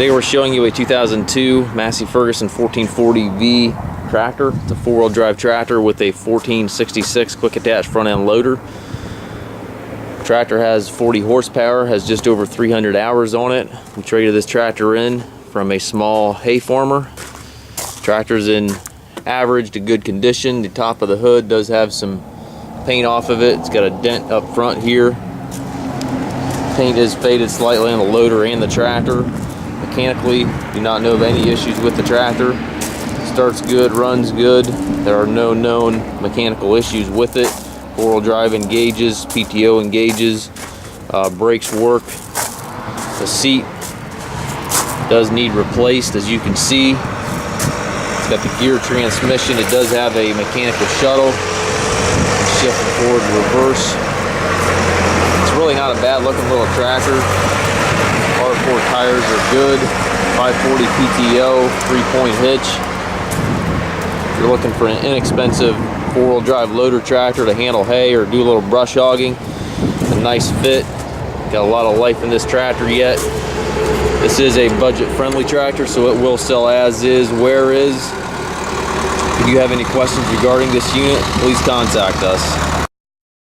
Today we're showing you a 2002 Massey Ferguson 1440V tractor. It's a four-wheel drive tractor with a 1466 quick attach front end loader. Tractor has 40 horsepower, has just over 300 hours on it. We traded this tractor in from a small hay farmer. Tractor's in average to good condition. The top of the hood does have some paint off of it. It's got a dent up front here. Paint is faded slightly on the loader and the tractor. Mechanically, do not know of any issues with the tractor. Starts good, runs good. There are no known mechanical issues with it. Four-wheel drive engages, PTO engages, brakes work. The seat does need replaced, as you can see. It's got the gear transmission. It does have a mechanical shuttle. Shift forward and reverse. It's really not a bad looking little tractor. R4 tires are good. 540 PTO, 3-point hitch. If you're looking for an inexpensive four-wheel drive loader tractor to handle hay or do a little brush hogging, a nice fit. Got a lot of life in this tractor yet. This is a budget-friendly tractor, so it will sell as is, where is. If you have any questions regarding this unit, please contact us.